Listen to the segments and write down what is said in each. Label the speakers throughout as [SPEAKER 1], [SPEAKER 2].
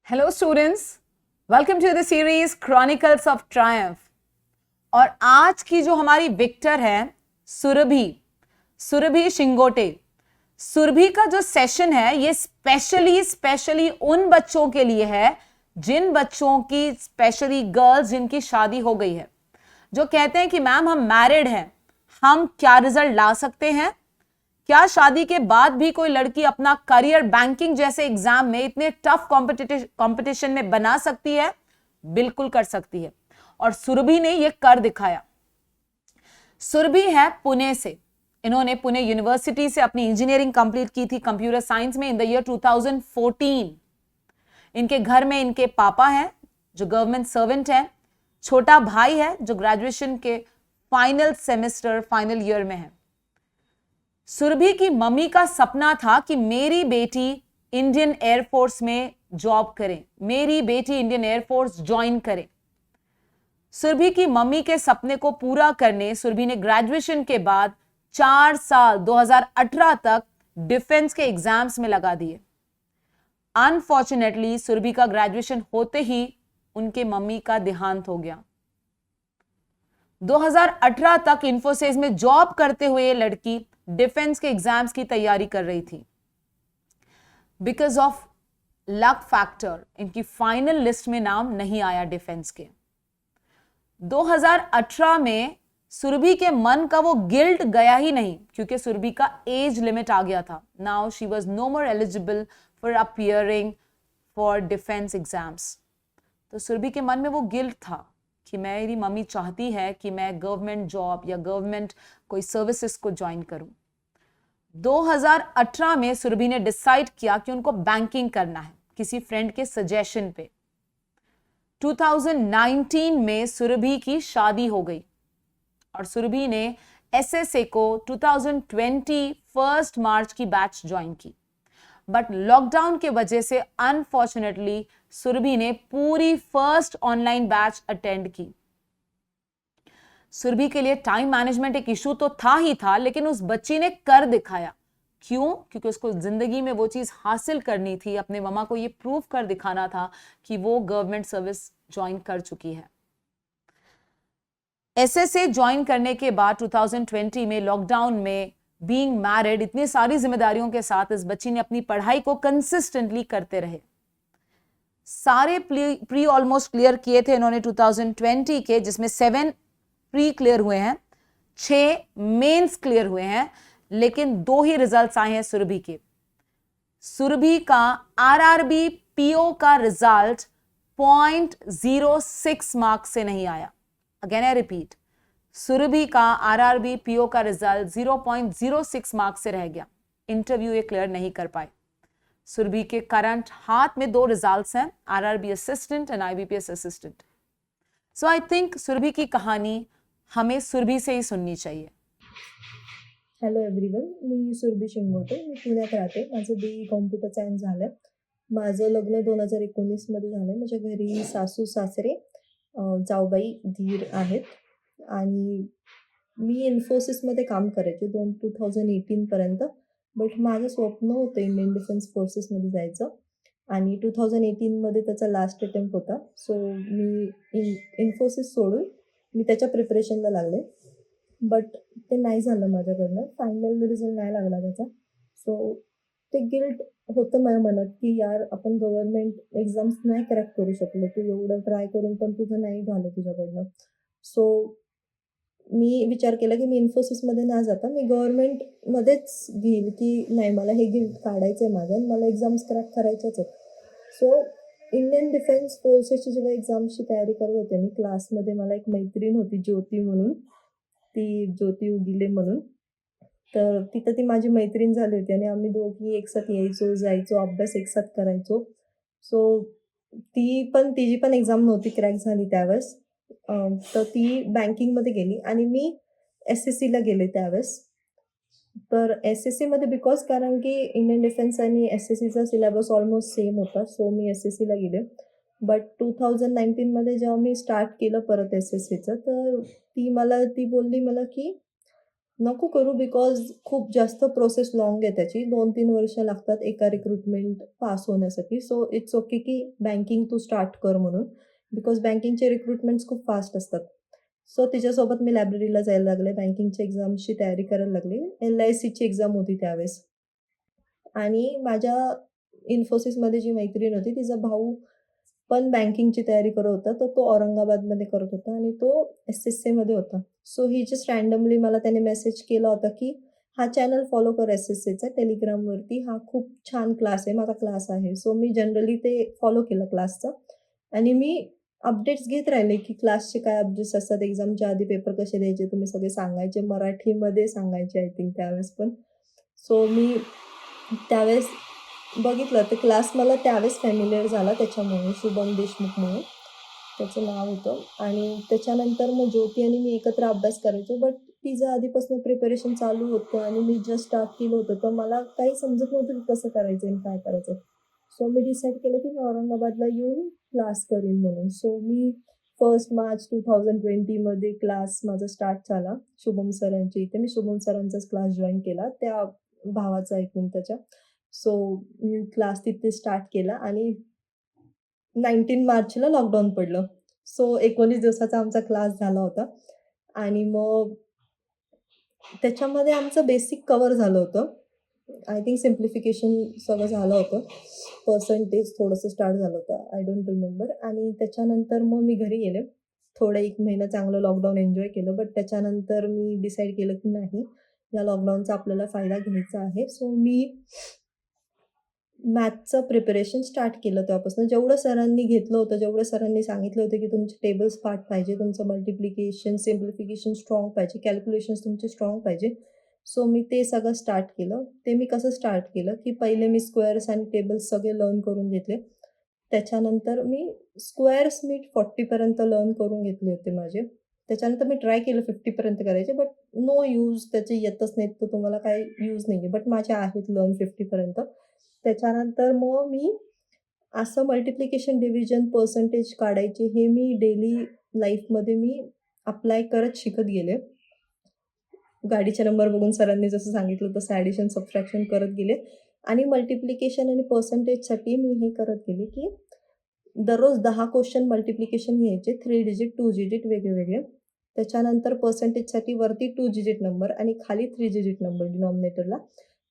[SPEAKER 1] Hello students, welcome to the series Chronicles of Triumph। और आज की जो हमारी विक्टर है सुरभि शिंगोटे। सुरभि का जो सेशन है ये स्पेशली उन बच्चों के लिए है जिन बच्चों की, स्पेशली गर्ल्स जिनकी शादी हो गई है, जो कहते हैं कि मैम हम मैरिड हैं, हम क्या रिजल्ट ला सकते हैं? क्या शादी के बाद भी कोई लड़की अपना करियर बैंकिंग जैसे एग्जाम में इतने टफ कंपटीशन में बना सकती है? बिल्कुल कर सकती है, और सुरभि ने यह कर दिखाया। सुरभि है पुणे से। इन्होंने पुणे यूनिवर्सिटी से अपनी इंजीनियरिंग कंप्लीट की थी कंप्यूटर साइंस में इन द ईयर 2014। इनके घर में इनके पापा हैं जो गवर्नमेंट सर्वेंट हैं, छोटा भाई है जो ग्रेजुएशन के फाइनल ईयर में है। सुरभि की मम्मी का सपना था कि मेरी बेटी इंडियन एयरफोर्स में जॉब करे, मेरी बेटी इंडियन एयरफोर्स ज्वाइन करे। सुरभि की मम्मी के सपने को पूरा करने सुरभि ने ग्रेजुएशन के बाद 4 साल 2018 तक डिफेंस के एग्जाम्स में लगा दिए। अनफॉर्चुनेटली सुरभि का ग्रेजुएशन होते ही उनके मम्मी का देहांत हो गया। 2018 तक इंफोसिस में जॉब करते हुए ये लड़की डिफेंस के एग्जाम्स की तैयारी कर रही थी। बिकॉज ऑफ लक फैक्टर इनकी फाइनल लिस्ट में नाम नहीं आया डिफेंस के। 2018 में सुरभि के मन का वो गिल्ट गया ही नहीं, क्योंकि सुरभि का एज लिमिट आ गया था। Now she was no more eligible for appearing for defence exams. तो सुरभि के मन में वो गिल्ट था कि मेरी मम्मी चाहती है कि मैं गवर्नमेंट जॉब या गवर्नमेंट कोई सर्विसेज को ज्वाइन करूं। 2018 में सुरभि ने डिसाइड किया कि उनको बैंकिंग करना है, किसी फ्रेंड के सजेशन पे। 2019 में सुरभि की शादी हो गई और सुरभि ने एसएसए को 2020 1 मार्च की बैच ज्वाइन की। बट लॉकडाउन के वजह से अनफॉर्चुनेटली सुरभि ने पूरी फर्स्ट ऑनलाइन बैच अटेंड की। सुरभि के लिए टाइम मैनेजमेंट एक इशू तो था ही था, लेकिन उस बच्ची ने कर दिखाया। क्यों? क्योंकि उसको जिंदगी में वो चीज हासिल करनी थी, अपने मम्मा को ये प्रूव कर दिखाना था कि वो गवर्नमेंट सर्विस ज्वाइन कर चुकी है। एसएसए ज्वाइन करने के बाद 2020 में लॉकडाउन में बीइंग मैरिड, इतनी सारी जिम्मेदारियों के साथ इस बच्ची ने अपनी पढ़ाई को कंसिस्टेंटली करते रहे। सारे प्री ऑलमोस्ट क्लियर किए थे इन्होंने 2020 के, जिसमें 7 प्री क्लियर हुए हैं, 6 मेंस क्लियर हुए हैं, लेकिन 2 ही रिजल्ट्स आए हैं सुरभि के। सुरभि का आरआरबी पीओ का रिजल्ट 0.06 मार्क्स से नहीं आया। अगेन आई रिपीट, सुरभि का आरआरबी पीओ का रिजल्ट 0.06 मार्क्स से रह गया। इंटरव्यू ये क्लियर नहीं कर पाए। सुरभि के करंट हाथ में 2 रिजल्ट्स हैं, RRB assistant and IBPS assistant. So I think Surabhi की कहानी हमें सुरभि से ही सुननी चाहिए।
[SPEAKER 2] हॅलो एव्हरीवन, मी सुरभी शिंगोटे, मी पुण्यात राहते. माझं BE कॉम्प्युटर सायन्स झालं आहे. माझं लग्न 2019मध्ये झालं आहे. माझ्या घरी सासू सासरे, जाऊबाई, दीर आहेत आणि मी इन्फोसिसमध्ये काम करायचे 2018पर्यंत. बट माझं स्वप्न होतं इंडियन डिफेन्स फोर्सेसमध्ये जायचं आणि 2018मध्ये त्याचा लास्ट अटेम्प्ट होता. सो मी इन्फोसिस सोडून मी त्याच्या प्रिपरेशनला लागले. बट ते नाही झालं माझ्याकडनं. फायनल रिझल्ट नाही लागला त्याचा. सो ते गिल्ट होतं माझ्या मनात की यार आपण गव्हर्नमेंट एक्झाम्स नाही क्रॅक करू शकलो. तू एवढं ट्राय करून पण तुझं नाही झालं तुझ्याकडनं. सो मी विचार केला की मी इन्फोसिसमध्ये न जाता मी गव्हर्नमेंटमध्येच घेईल की नाही, मला हे गिल्ट काढायचं आहे माझं आणि मला एक्झाम्स क्रॅक करायच्याच आहेत. सो इंडियन डिफेन्स फोर्सेसची जेव्हा एक्झाम्सची तयारी करत होते मी, क्लासमध्ये मला एक मैत्रीण होती ज्योती म्हणून, ती ज्योती उगिले म्हणून. तर तिथं ती माझी मैत्रीण झाली होती आणि आम्ही दोघी एकसाथ यायचो, जायचो, अभ्यास एकसाथ करायचो. सो तिची पण एक्झाम नव्हती क्रॅक झाली त्यावेळेस. तर ती बँकिंगमध्ये गेली आणि मी SSCला गेले त्यावेळेस. तर SSCमध्ये बिकॉज कारण की इंडियन डिफेन्स आणि SSCचा सिलेबस ऑलमोस्ट सेम होता. सो मी SSCला गेले. बट 2019मध्ये जेव्हा मी स्टार्ट केलं परत SSCचं, तर ती बोलली मला की नको करू बिकॉज खूप जास्त प्रोसेस लाँग आहे त्याची. 2-3 वर्ष लागतात एका रिक्रुटमेंट पास होण्यासाठी. सो इट्स ओके की बँकिंग तू स्टार्ट कर म्हणून. बिकॉज बँकिंगचे रिक्रुटमेंट्स खूप फास्ट असतात. सो तिच्यासोबत मी लायब्ररीला जायला लागले. बँकिंगच्या एक्झामची तयारी करायला लागले. LICची एक्झाम होती त्यावेळेस. आणि माझ्या इन्फोसिसमध्ये जी मैत्रीण होती तिचा भाऊ पण बँकिंगची तयारी करत होता. तर तो औरंगाबादमध्ये करत होता आणि तो SSCमध्ये होता. सो ही जस्ट रँडमली मला त्याने मेसेज केला होता की हा चॅनल फॉलो कर SSCचा टेलिग्रामवरती. हा खूप छान क्लास आहे, माझा क्लास आहे. सो मी जनरली ते फॉलो केलं क्लासचं आणि मी अपडेट्स घेत राहिले की क्लासचे काय अपडेट्स असतात, एक्झामच्या आधी पेपर कसे द्यायचे तुम्ही सगळे सांगायचे. मराठीमध्ये सांगायचे आय थिंक त्यावेळेस पण. सो मी त्यावेळेस बघितलं तर क्लास मला त्यावेळेस फॅमिलियर झाला त्याच्यामुळे, शुभम देशमुखमुळे त्याचं नाव होतं. आणि त्याच्यानंतर मग ज्योती आणि मी एकत्र अभ्यास करायचो. बट तिचं आधीपासून प्रिपरेशन चालू होतं आणि मी जस्ट स्टार्ट केलं होतं. तर मला काही समजत नव्हतं की कसं करायचं आणि काय करायचं. सो मी डिसाईड केलं की मी औरंगाबादला येऊन क्लास करीन म्हणून. सो मी 1 मार्च 2020मध्ये क्लास माझा स्टार्ट झाला शुभम सरांच्या इथे. मी शुभम सरांचाच क्लास जॉईन केला त्या भावाचा ऐकून त्याच्या. सो मी क्लास तिथे स्टार्ट केला आणि 19 मार्चला लॉकडाऊन पडलं. सो 19 दिवसाचा आमचा क्लास झाला होता आणि मग त्याच्यामध्ये आमचं बेसिक कव्हर झालं होतं. आय थिंक सिम्प्लिफिकेशन सगळं झालं होतं. पर्सेंटेज थोडंसं स्टार्ट झालं होतं. I don't remember. आणि त्याच्यानंतर मग मी घरी गेले. थोडं 1 महिना चांगलं लॉकडाऊन एन्जॉय केलं. बट त्याच्यानंतर मी डिसाईड केलं की नाही, या लॉकडाऊनचा आपल्याला फायदा घ्यायचा आहे. सो मी मॅथचं प्रिपरेशन स्टार्ट केलं तेव्हापासून. जेवढं सरांनी घेतलं होतं, जेवढं सरांनी सांगितलं होतं की तुमचे टेबल्स पार्ट पाहिजे, तुमचं मल्टिप्लिकेशन, सिम्प्लिफिकेशन स्ट्राँग पाहिजे, कॅल्क्युलेशन्स तुमचे स्ट्राँग पाहिजे. सो मी ते सगळं स्टार्ट केलं. ते मी कसं स्टार्ट केलं की पहिले मी स्क्वेअर्स आणि टेबल्स सगळे लर्न करून घेतले. त्याच्यानंतर मी स्क्वेअर्स 40पर्यंत लर्न करून घेतले होते माझे. त्याच्यानंतर मी ट्राय केलं 50पर्यंत करायचे. बट नो यूज, त्याचे येतच नाहीत, तर तुम्हाला काही यूज नाही आहे. बट माझे आहेत लर्न 50पर्यंत. त्याच्यानंतर मग मी असं मल्टिप्लिकेशन, डिव्हिजन, पर्सेंटेज काढायचे हे मी डेली लाईफमध्ये मी अप्लाय करत शिकत गेले. गाडीचे नंबर बघून सरांनी जसं सांगितलं तसं ॲडिशन, सबट्रॅक्शन करत गेले. आणि मल्टिप्लिकेशन आणि पर्सेंटेजसाठी मी हे करत गेले की दररोज 10 क्वेश्चन मल्टिप्लिकेशन घ्यायचे, 3 डिजिट, 2 डिजिट वेगळे. त्याच्यानंतर पर्सेंटेजसाठी वरती 2 डिजिट नंबर आणि खाली 3 डिजिट नंबर डिनॉमिनेटरला.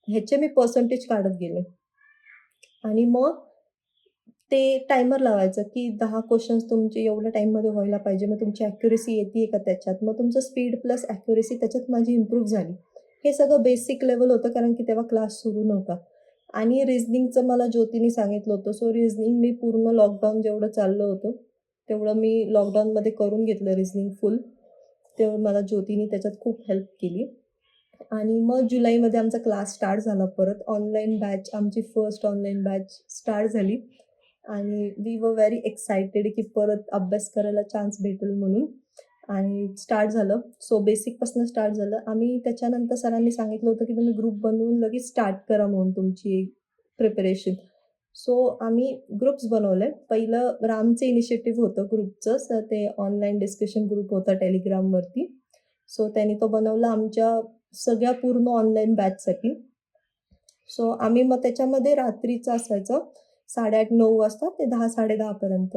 [SPEAKER 2] ह्याचे मी पर्सेंटेज काढत गेले. आणि मग ते टायमर लावायचं की 10 क्वेश्चन्स तुमचे एवढ्या टाईममध्ये व्हायला पाहिजे. मग तुमची ॲक्युरसी येते का त्याच्यात? मग तुमचं स्पीड प्लस ॲक्युरसी त्याच्यात माझी इम्प्रूव्ह झाली. हे सगळं बेसिक लेव्हल होतं कारण की तेव्हा क्लास सुरू नव्हता. आणि रिझनिंगचं मला ज्योतीने सांगितलं होतं. सो रिझनिंग मी पूर्ण लॉकडाऊन जेवढं चाललं होतं, तेवढं मी लॉकडाऊनमध्ये करून घेतलं रिझनिंग फुल. तेव्हा मला ज्योतीने त्याच्यात खूप हेल्प केली. आणि मग जुलैमध्ये आमचा क्लास स्टार्ट झाला परत. ऑनलाईन बॅच आमची फर्स्ट ऑनलाईन बॅच स्टार्ट झाली आणि वी वर व्हेरी एक्सायटेड की परत अभ्यास करायला चान्स भेटेल म्हणून. आणि स्टार्ट झालं. सो बेसिकपासून स्टार्ट झालं. आम्ही त्याच्यानंतर सरांनी सांगितलं होतं की तुम्ही ग्रुप बनवून लगेच स्टार्ट करा म्हणून तुमची प्रिपरेशन. सो आम्ही ग्रुप्स बनवले. पहिलं रामचं इनिशिएटिव्ह होतं ग्रुपचं. तर ते ऑनलाईन डिस्कशन ग्रुप होता टेलिग्रामवरती. सो त्यांनी तो बनवला आमच्या सगळ्या पूर्ण ऑनलाईन बॅचसाठी. सो आम्ही मग त्याच्यामध्ये रात्रीचं असायचं 8:30-9 वाजता ते 10-10:30 पर्यंत.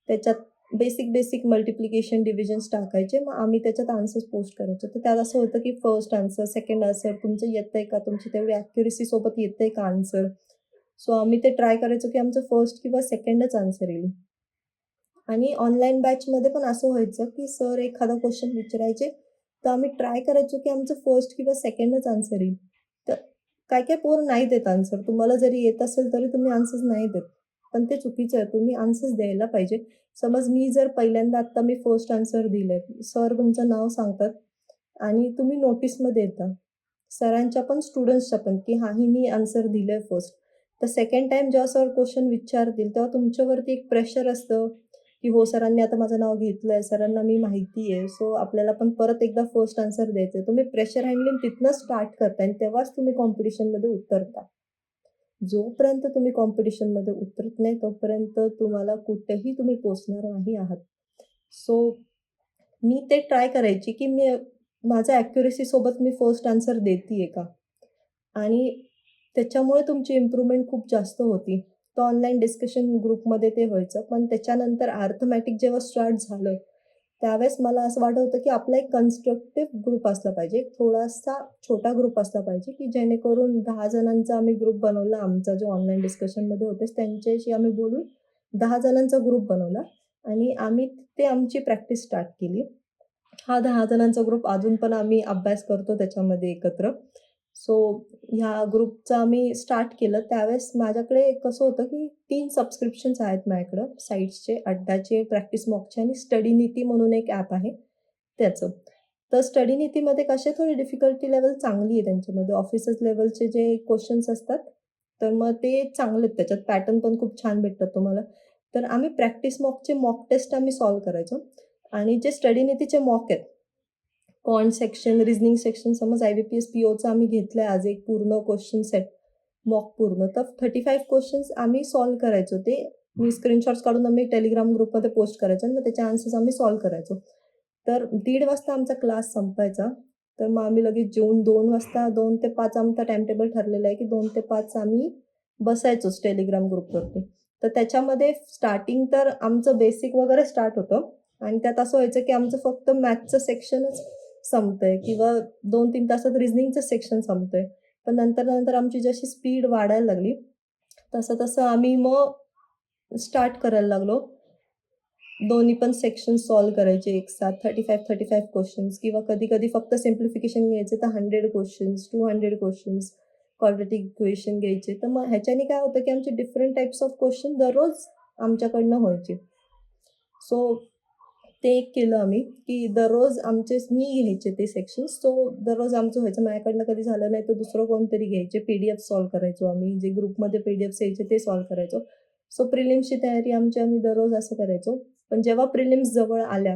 [SPEAKER 2] त्याच्यात बेसिक मल्टिप्लिकेशन, डिव्हिजन्स टाकायचे. मग आम्ही त्याच्यात आन्सर्स पोस्ट करायचो. तर त्यात असं होतं की फर्स्ट आन्सर, सेकंड आन्सर तुमचं येतंय का? तुमची तेवढी ॲक्युरसीसोबत येतंय का आन्सर? सो आम्ही ते ट्राय करायचो की आमचं फर्स्ट किंवा सेकंडच आन्सर येईल. आणि ऑनलाईन बॅचमध्ये पण असं व्हायचं की सर एखादा क्वेश्चन विचारायचे, तर आम्ही ट्राय करायचो की आमचं फर्स्ट किंवा सेकंडच आन्सर येईल. तर काय पोरं नाही देत आन्सर. तुम्हाला जरी येत असेल तरी तुम्ही आन्सर्स नाही देत. पण ते चुकीचं आहे. तुम्ही आन्सर्स द्यायला पाहिजे. समज मी जर पहिल्यांदा आत्ता मी फर्स्ट आन्सर दिलंय, सर तुमचं नाव सांगतात आणि तुम्ही नोटीसमध्ये येता. सरांच्या पण स्टुडंट्सच्या पण की हां, हिने आन्सर दिलंय फर्स्ट. तर सेकंड टाईम जेव्हा सर क्वेश्चन विचारतील तेव्हा तुमच्यावरती एक प्रेशर असतं की हो सरांनी आता माझं नाव घेतलंय, सरांना मी माहिती आहे. सो आपल्याला पण परत एकदा फर्स्ट आन्सर द्यायचं आहे. तुम्ही प्रेशर हँडलिंग तिथनं स्टार्ट करताय आणि तेव्हाच तुम्ही कॉम्पिटिशनमध्ये उतरता. जोपर्यंत तुम्ही कॉम्पिटिशनमध्ये उतरत नाही तोपर्यंत तुम्हाला कुठेही तुम्ही पोहोचणार नाही आहात. सो मी ते ट्राय करायची की मी माझ्या ॲक्युरसीसोबत मी फर्स्ट आन्सर देतीये का? आणि त्याच्यामुळे तुमची इम्प्रूव्हमेंट खूप जास्त होती. तर ऑनलाईन डिस्कशन ग्रुपमध्ये ते व्हायचं. पण त्याच्यानंतर अर्थमॅटिक जेव्हा स्टार्ट झालं, त्यावेळेस मला असं वाटत होतं की आपला एक कन्स्ट्रक्टिव्ह ग्रुप असला पाहिजे. एक थोडासा छोटा ग्रुप असला पाहिजे की जेणेकरून 10 जणांचा आम्ही ग्रुप बनवला. आमचा जो ऑनलाईन डिस्कशनमध्ये होतेच त्यांच्याशी आम्ही बोलून 10 जणांचा ग्रुप बनवला आणि आम्ही ते आमची प्रॅक्टिस स्टार्ट केली. हा 10 जणांचा ग्रुप अजून पण आम्ही अभ्यास करतो त्याच्यामध्ये एकत्र. सो ह्या ग्रुपचं आम्ही स्टार्ट केलं. त्यावेळेस माझ्याकडे कसं होतं की 3 सबस्क्रिप्शन्स आहेत माझ्याकडं साईट्सचे, अड्डाचे, प्रॅक्टिस मॉकचे आणि स्टडी नीती म्हणून एक ॲप आहे त्याचं. तर स्टडी नीतीमध्ये कसे थोडी डिफिकल्टी लेव्हल चांगली आहे त्यांच्यामध्ये. ऑफिसर्स लेव्हलचे जे क्वेश्चन्स असतात, तर मग ते चांगले आहेत त्याच्यात. पॅटर्न पण खूप छान भेटतात तुम्हाला. तर आम्ही प्रॅक्टिस मॉकचे मॉक टेस्ट आम्ही सॉल्व्ह करायचो आणि जे स्टडी नीतीचे मॉक आहेत, क्वांट सेक्शन, रिझनिंग सेक्शन, समज IBPS POचं आम्ही घेतलंय आज एक पूर्ण क्वेश्चन सेट मॉक पूर्ण. तर 35 क्वेश्चन्स आम्ही सॉल्व्ह करायचो. ते मी स्क्रीनशॉट्स काढून आम्ही टेलिग्राम ग्रुपमध्ये पोस्ट करायचो आणि मग त्याचे आन्सर्स आम्ही सॉल्व्ह करायचो. तर 1:30 वाजता आमचा क्लास संपायचा. तर मग आम्ही लगेच जेवून 2 वाजता 2 ते 5 आमचा टाईमटेबल ठरलेला आहे की 2 ते 5 आम्ही बसायचोच टेलिग्राम ग्रुपवरती. तर त्याच्यामध्ये स्टार्टिंग तर आमचं बेसिक वगैरे स्टार्ट होतं आणि त्यात असं व्हायचं की आमचं फक्त मॅथ्सचं सेक्शनच संपतंय किंवा 2-3 तासात रिझनिंगचं सेक्शन संपतंय. पण नंतर आमची जशी स्पीड वाढायला लागली, तसं आम्ही मग स्टार्ट करायला लागलो. दोन्ही पण सेक्शन सॉल्व्ह करायचे एकसाथ 35 क्वेश्चन्स किंवा कधी-कधी फक्त सिम्प्लिफिकेशन घ्यायचे तर 100 क्वेश्चन्स, 200 क्वेश्चन्स, क्वाड्रॅटिक इक्वेशन घ्यायचे. तर मग ह्याच्याने काय होतं की आमचे डिफरंट टाइप्स ऑफ क्वेश्चन दररोज आमच्याकडनं व्हायचे. सो ते एक केलं आम्ही की दररोज मी घ्यायचे ते सेक्शन्स. सो दररोज आमचं व्हायचं. माझ्याकडनं कधी झालं नाही तर दुसरं कोणतरी घ्यायचे. PDF सॉल्व्ह करायचो आम्ही. जे ग्रुपमध्ये PDFs यायचे ते सॉल्व्ह करायचो. सो प्रिलिम्सची तयारी आम्ही दररोज असं करायचो. पण जेव्हा प्रिलिम्स जवळ आल्या,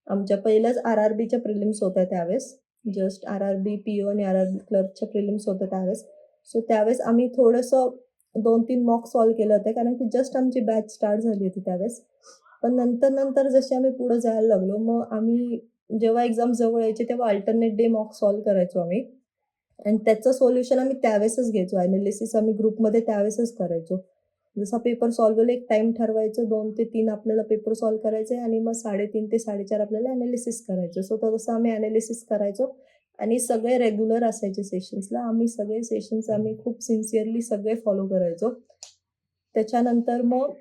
[SPEAKER 2] आमच्या पहिल्याच RRBच्या प्रिलिम्स होत्या त्यावेळेस. जस्ट RRB PO आणि RRB क्लर्कच्या प्रिलिम्स होत्या त्यावेळेस. सो त्यावेळेस आम्ही थोडंसं 2-3 मॉक सॉल्व्ह केलं होतं कारण की जस्ट आमची बॅच स्टार्ट झाली होती त्यावेळेस. पण नंतर जसे आम्ही पुढे जायला लागलो, मग आम्ही जेव्हा एक्झाम जवळ यायचे तेव्हा अल्टरनेट डे मॉक सॉल्व्ह करायचो आम्ही आणि त्याचं सोल्युशन आम्ही त्यावेळेसच घ्यायचो. ॲनालिसिस आम्ही ग्रुपमध्ये त्यावेळेसच करायचो. जसा पेपर सॉल्व्ह होईल एक टाईम ठरवायचं 2 ते 3 आपल्याला पेपर सॉल्व्ह करायचे आणि मग 3:30 ते 4:30 आपल्याला ॲनालिसिस करायचं. सो तसं आम्ही ॲनालिसिस करायचो आणि सगळे रेग्युलर असायचे सेशन्सला. आम्ही खूप सिन्सिअरली सगळे फॉलो करायचो. त्याच्यानंतर मग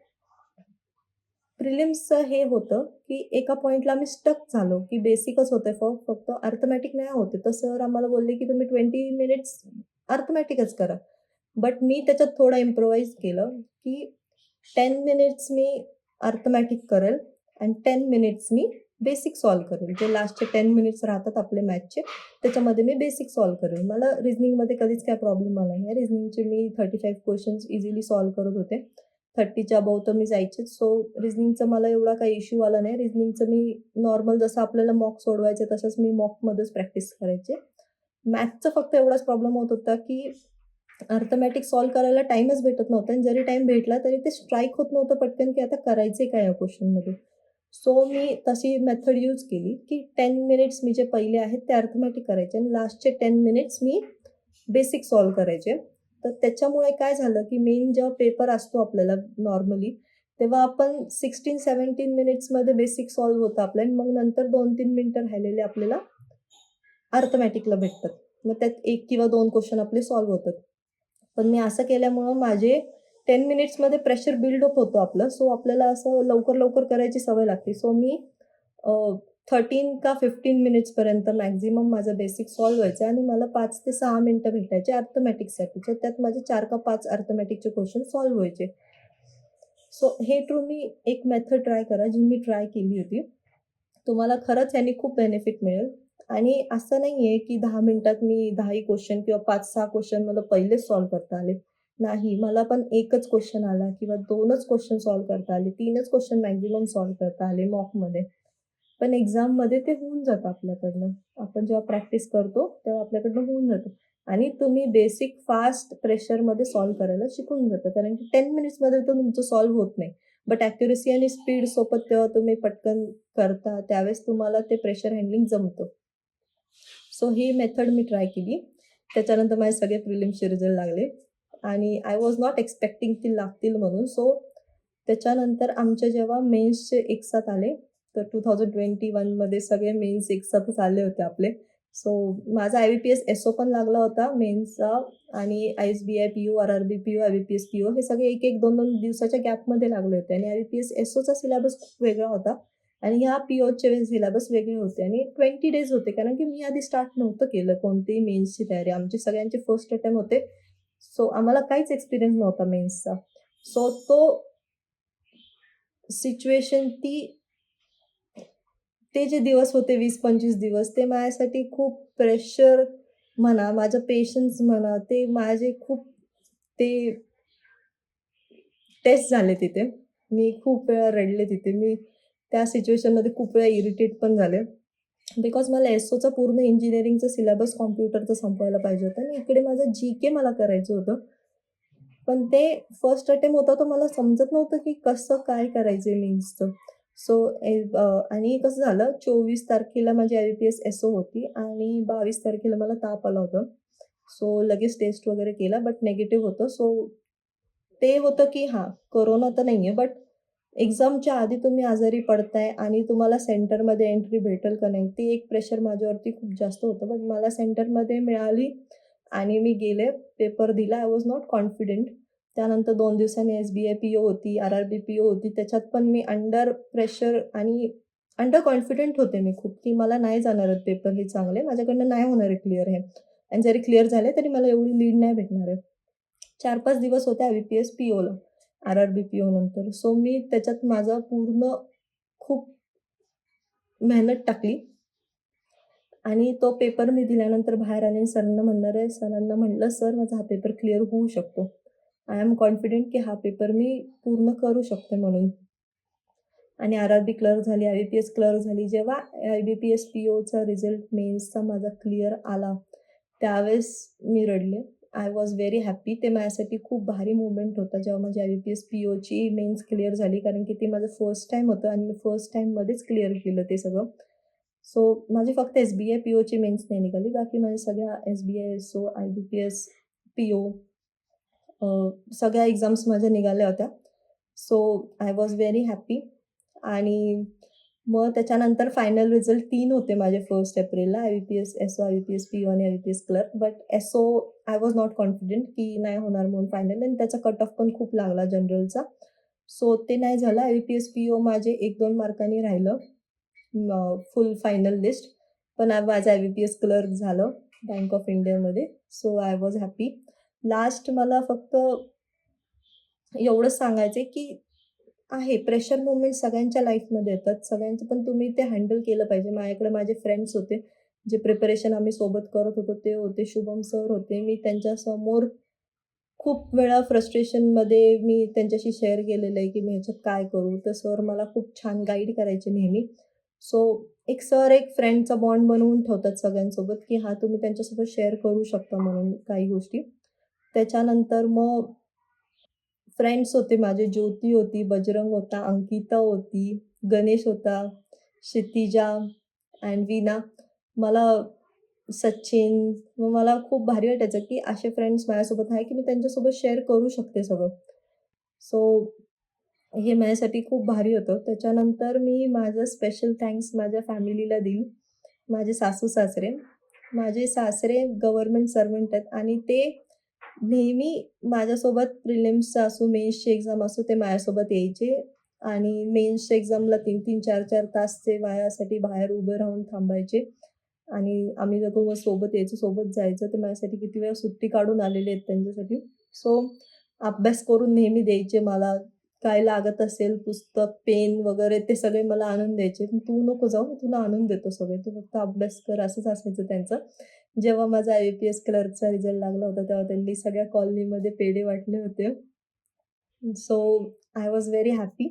[SPEAKER 2] प्रिलिम्सचं हे होतं, की एका पॉइंटला मी स्टक झालो, की बेसिकच होतंय फक्त अर्थमॅटिक नाही होते. तर सर आम्हाला बोलले, की तुम्ही 20 मिनिट्स अर्थमॅटिकच करा. बट मी त्याच्यात थोडं इम्प्रोवाइज केलं, की 10 मिनिट्स मी अर्थमॅटिक करेल आणि 10 मिनिट्स मी बेसिक सॉल्व्ह करेल. जे लास्टचे 10 मिनिट्स राहतात आपले मॅथचे, त्याच्यामध्ये मी बेसिक सॉल्व्ह करेल. मला रिझनिंगमध्ये कधीच काही प्रॉब्लेम आला नाही. रिझनिंगचे मी 35 क्वेश्चन्स इझिली सॉल्व्ह करत होते. 30च्या अबोव्ह तर मी जायचेच. सो रिझनिंगचा मला एवढा काही इश्यू आला नाही. रिझनिंगचं मी नॉर्मल जसं आपल्याला मॉक सोडवायचे तसंच मी मॉकमध्येच प्रॅक्टिस करायचे. मॅथचा फक्त एवढाच प्रॉब्लेम होत होता, की अर्थमॅटिक सॉल्व्ह करायला टाईमच भेटत नव्हता आणि जरी टाईम भेटला तरी ते स्ट्राईक होत नव्हतं पटकन, की आता करायचंय काय या क्वेश्चनमध्ये. सो मी तशी मेथड यूज केली, की 10 मिनिट्स मी जे पहिले आहेत ते अर्थमॅटिक करायचे आणि लास्टचे 10 मिनिट्स मी बेसिक सॉल्व्ह करायचे. तर त्याच्यामुळे काय झालं, की मेन जेव्हा पेपर असतो आपल्याला नॉर्मली, तेव्हा आपण 16-17 मिनिट्समध्ये बेसिक सॉल्व्ह होतं आपलं आणि मग नंतर 2-3 मिनिटं राहिलेले आपल्याला अर्थमॅटिकला भेटतात. मग त्यात 1 किंवा 2 क्वेश्चन आपले सॉल्व्ह होतात. पण मी असं केल्यामुळं माझे 10 मिनिट्समध्ये प्रेशर बिल्ड अप होतं आपलं. सो आपल्याला असं लवकर करायची सवय लागते. सो मी 13 का 15 मिनिट्सपर्यंत मॅक्झिमम माझं बेसिक सॉल्व्ह व्हायचं आणि मला 5 ते 6 मिनिटं भेटायचे अर्थमॅटिकसाठी. सो त्यात माझे 4 का 5 अर्थमॅटिकचे क्वेश्चन सॉल्व्ह व्हायचे. सो हे तुम्ही एक मेथड ट्राय करा, जी मी ट्राय केली होती. तुम्हाला खरंच याने खूप बेनिफिट मिळेल आणि असं नाही आहे, की 10 मिनिटात मी 10ही क्वेश्चन किंवा 5-6 क्वेश्चन मला पहिलेच सॉल्व्ह करता आले. नाही, मला पण 1च क्वेश्चन आला किंवा 2च क्वेश्चन सॉल्व्ह करता आले, 3च क्वेश्चन मॅक्झिमम सॉल्व्ह करता आले मॉकमध्ये. पण एक्झाममध्ये ते होऊन जातं आपल्याकडनं. आपण जेव्हा प्रॅक्टिस करतो, तेव्हा आपल्याकडनं होऊन जातं आणि तुम्ही बेसिक फास्ट प्रेशरमध्ये सॉल्व्ह करायला शिकून जाता. कारण की 10 मिनिट्समध्ये तर तुमचं सॉल्व्ह होत नाही. बट ॲक्युरसी आणि स्पीड सोबत जेव्हा तुम्ही पटकन करता, त्यावेळेस तुम्हाला ते प्रेशर हँडलिंग जमतं. सो ही मेथड मी ट्राय केली. त्याच्यानंतर माझे सगळे प्रिलिम्सचे रिझल्ट लागले आणि आय वॉज नॉट एक्सपेक्टिंग की लागतील म्हणून. सो त्याच्यानंतर आमच्या जेव्हा मेन्सचे एकसाथ आले, तर 2021मध्ये सगळे मेन्स एकसाथच आले होते आपले. सो माझा IBPS SO पण लागला होता मेन्सचा आणि ISBI PO, RRB PO, IBPS PO हे सगळे 1-1, 2-2 दिवसाच्या गॅपमध्ये लागले होते आणि IBPS SOचा सिलेबस खूप वेगळा होता आणि ह्या POचे सिलेबस वेगळे होते आणि 20 डेज होते. कारण की मी आधी स्टार्ट नव्हतं केलं कोणतीही मेन्सची तयारी. आमचे सगळ्यांचे फर्स्ट अटेम्प्ट होते. सो आम्हाला काहीच एक्सपिरियन्स नव्हता मेन्सचा. सो तो सिच्युएशन ते जे दिवस होते 20-25 दिवस ते माझ्यासाठी खूप प्रेशर म्हणा, माझं पेशन्स म्हणा, ते माझे खूप ते टेस्ट झाले तिथे. मी खूप वेळा रडले तिथे. मी त्या सिच्युएशनमध्ये खूप वेळा इरिटेट पण झाले. बिकॉज मला SOचा पूर्ण इंजिनिअरिंगचा सिलेबस कॉम्प्युटरचा संपवायला पाहिजे होता आणि इकडे माझं GK मला करायचं होतं. पण ते फर्स्ट अटेम्प्ट होता तो मला समजत नव्हतं की कसं काय करायचंय मेन्सचं. सो आणि कसं झालं 24 तारखेला माझी IBPS SO होती आणि 22 तारखेला मला ताप आला होता. सो लगेच टेस्ट वगैरे केला बट निगेटिव्ह होतं. सो ते होतं की हां, कोरोना तर नाहीये बट एक्झामच्या आधी तुम्ही आजारी पडताय आणि तुम्हाला सेंटरमध्ये एंट्री भेटेल का नाही, ते एक प्रेशर माझ्यावरती खूप जास्त होतं. बट मला सेंटरमध्ये मिळाली आणि मी गेले, पेपर दिला. I was not confident. त्यानंतर 2 दिवसांनी SBI PO होती, RRB PO होती. त्याच्यात पण मी अंडर प्रेशर आणि अंडर कॉन्फिडंट होते मी खूप, की मला नाही जाणार आहेत पेपर हे चांगले. माझ्याकडनं नाही होणार आहे क्लिअर हे आणि जरी क्लिअर झाले तरी मला एवढी लीड नाही भेटणार आहे. 4-5 दिवस होते IBPS POला. RRB PO नंतर. सो मी त्याच्यात माझा पूर्ण खूप मेहनत टाकली आणि तो पेपर मी दिल्यानंतर बाहेर आले आणि सरांना म्हटलं, "सर माझा हा पेपर क्लिअर होऊ शकतो. आय एम कॉन्फिडंट की हा पेपर मी पूर्ण करू शकते म्हणून." आणि RRB क्लिअर झाली, IBPS क्लिअर झाली. जेव्हा IBPS POचा रिझल्ट मेन्सचा माझा क्लिअर आला, त्यावेळेस मी रडले. I was very happy. ते माझ्यासाठी खूप भारी मोमेंट होता जेव्हा माझी IBPS POची मेन्स क्लिअर झाली. कारण की ते माझं फर्स्ट टाईम होतं आणि मी फर्स्ट टाईममध्येच क्लिअर केलं ते सगळं. सो माझी फक्त SBI POची मेन्स नाही निघाली. बाकी माझ्या सगळ्या SBI SO, IBPS PO सगळ्या एक्झाम्स माझ्या निघाल्या होत्या. So I was very happy आणि मग त्याच्यानंतर फायनल रिझल्ट 3 होते माझे 1 एप्रिलला IBPS SO, IBPS PO आणि IBPS clerk. But SO I was not confident की नाही होणार म्हणून फायनल आणि त्याचा कट ऑफ पण खूप लागला जनरलचा. सो ते नाही झालं. IBPS PO माझे 1-2 मार्कांनी राहिलं फुल फायनल लिस्ट. पण माझं IBPS क्लर्क झालं बँक ऑफ इंडियामध्ये. So I was happy. Last मला फक्त एवढंच सांगायचं आहे की आहे प्रेशर मोमेंट सगळ्यांच्या लाईफमध्ये येतात. सगळ्यांचं पण तुम्ही ते हँडल केलं पाहिजे. माझ्याकडे माझे फ्रेंड्स होते, जे प्रिपरेशन आम्ही सोबत करत होतो ते होते. शुभम सर होते. मी त्यांच्यासमोर खूप वेळा फ्रस्ट्रेशनमध्ये मी त्यांच्याशी शेअर केलेलं आहे की मी ह्याच्यात काय करू. तर सर मला खूप छान गाईड करायचे नेहमी. सो एक सर एक फ्रेंडचा बॉन्ड बनवून ठेवतात सगळ्यांसोबत की हां, तुम्ही त्यांच्यासोबत शेअर करू शकता म्हणून काही गोष्टी. त्याच्यानंतर मग फ्रेंड्स होते माझे. ज्योती होती, बजरंग होता, अंकिता होती, गणेश होता, क्षितिजा अँड वीणा. मला सचिन, मग मला खूप भारी वाटायचं की असे फ्रेंड्स माझ्यासोबत आहे की मी त्यांच्यासोबत शेअर करू शकते सगळं. सो हे माझ्यासाठी खूप भारी होतं. त्याच्यानंतर मी माझं स्पेशल थँक्स माझ्या फॅमिलीला देईल. माझे सासू-सासरे. माझे सासरे गव्हर्नमेंट सर्व्हंट आहेत आणि ते नेहमी माझ्यासोबत प्रिलिम्सचं असो, मेन्सची एक्झाम असो, ते माझ्यासोबत यायचे आणि मेन्सच्या एक्झामला 3-3, 4-4 तास ते माझ्यासाठी बाहेर उभे राहून थांबायचे आणि आम्ही दोघं मग सोबत यायचो, सोबत जायचो. ते माझ्यासाठी किती वेळा सुट्टी काढून आलेले आहेत त्यांच्यासाठी. सो अभ्यास करून नेहमी द्यायचे मला. काय लागत असेल पुस्तक, पेन वगैरे ते सगळे मला आणून द्यायचे. "तू नको जाऊ, मी तुला आणून देतो सगळे. तू फक्त अभ्यास कर." असंच असायचं त्यांचं. जेव्हा माझा IBPS क्लर्कचा रिझल्ट लागला होता, तेव्हा त्यांनी सगळ्या कॉलनीमध्ये पेढे वाटले होते. So I was very happy.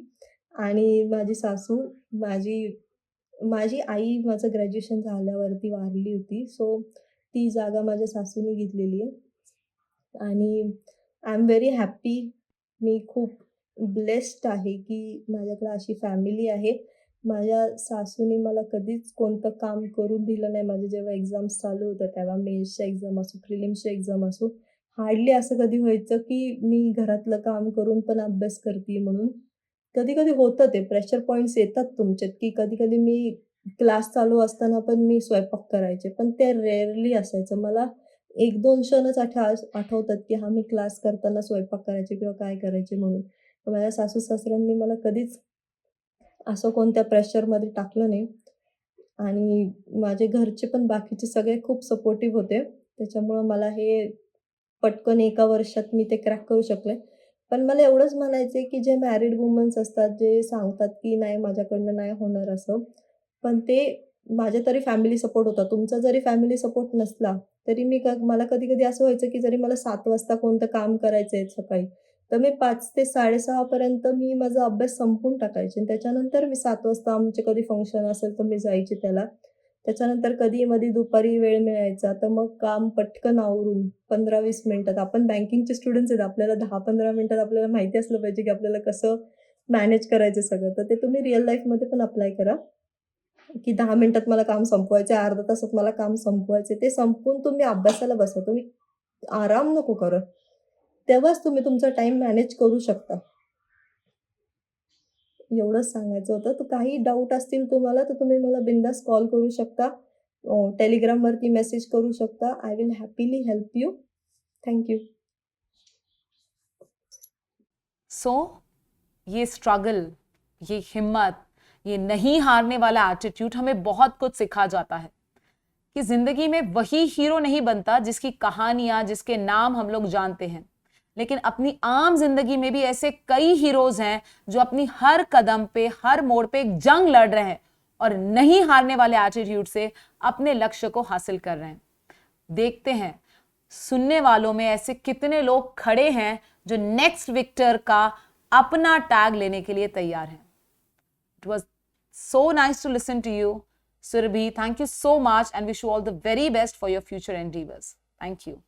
[SPEAKER 2] आणि माझी सासू, माझी आई माझं ग्रॅज्युएशन झाल्यावरती वारली होती. सो ती जागा माझ्या सासूने घेतलेली आहे. आणि आय एम व्हेरी हॅपी. मी खूप ब्लेस्ड आहे की माझ्याकडे अशी फॅमिली आहे. माझ्या सासूने मला कधीच कोणतं काम करून दिलं नाही. माझे जेव्हा एक्झाम्स चालू होत्या तेव्हा मेन्सच्या एक्झाम असो, प्रिलिम्सच्या एक्झाम असो, हार्डली असं कधी व्हायचं की मी घरातलं काम करून पण अभ्यास करते म्हणून. कधी-कधी होतं ते प्रेशर पॉइंट्स येतात तुमच्यात की कधी-कधी मी क्लास चालू असताना पण मी स्वयंपाक करायचे. पण ते रेअरली असायचं. मला 1-2 क्षणच आठवतात की हां, मी क्लास करताना स्वयंपाक करायचे किंवा काय करायचे म्हणून. तर माझ्या सासू-सासऱ्यांनी मला कधीच असं कोणत्या प्रेशरमध्ये टाकलं नाही आणि माझे घरचे पण बाकीचे सगळे खूप सपोर्टिव्ह होते. त्याच्यामुळं मला हे पटकन एका वर्षात मी ते क्रॅक करू शकले. पण मला एवढंच म्हणायचं आहे, की जे मॅरिड वुमन्स असतात, जे सांगतात, की नाही माझ्याकडनं नाही होणार असं. पण ते माझ्या तरी फॅमिली सपोर्ट होता. तुमचा जरी फॅमिली सपोर्ट नसला, तरी मला कधी-कधी असं व्हायचं, की जरी मला 7 वाजता कोणतं काम करायचं आहे सकाळी, तर मी 5 ते 6:30 पर्यंत मी माझा अभ्यास संपवून टाकायचे आणि त्याच्यानंतर मी 7 वाजता आमचे कधी फंक्शन असेल, तर मी जायचे त्याला. त्याच्यानंतर कधी मध्ये दुपारी वेळ मिळायचा, तर मग काम पटकन आवरून 15-20 मिनिटात आपण बँकिंगचे स्टुडंट्स आहेत. आपल्याला 10-15 मिनिटात आपल्याला माहिती असलं पाहिजे, की आपल्याला कसं मॅनेज करायचं सगळं. तर ते तुम्ही रिअल लाईफमध्ये पण अप्लाय करा, की 10 मिनिटात मला काम संपवायचं आहे, अर्ध्या तासात मला काम संपवायचं आहे. ते संपवून तुम्ही अभ्यासाला बसा. तुम्ही आराम नको करू. तेव्हाच तुम्ही तुमचा टाईम मॅनेज करू शकता. एवढंच सांगायचं होतं. तर काही डाऊट असतील तुम्हाला तर तुम्ही मला बिनधास्त कॉल करू शकता. टेलिग्रामवरती मेसेज करू शकता. I will happily help you. Thank you.
[SPEAKER 1] So ये स्ट्रगल, ये हिम्मत, ये नहीं हारने वाला एटीट्यूड हमें बहुत कुछ सिखा जाता है कि जिंदगी में वही हीरो नहीं बनता जिसकी कहानियां, जिसके नाम हम लोग जानते हैं, लेकिन अपनी आम जिंदगी में भी ऐसे कई हीरोज हैं जो अपनी हर कदम पे, हर मोड़ पे एक जंग लड़ रहे हैं और नहीं हारने वाले एटीट्यूड से अपने लक्ष्य को हासिल कर रहे हैं. देखते हैं सुनने वालों में ऐसे कितने लोग खड़े हैं जो नेक्स्ट विक्टर का अपना टैग लेने के लिए तैयार हैं. It was so nice to listen to you, Surabhi. Thank you so much and wish you all the very best for your future endeavors. Thank you.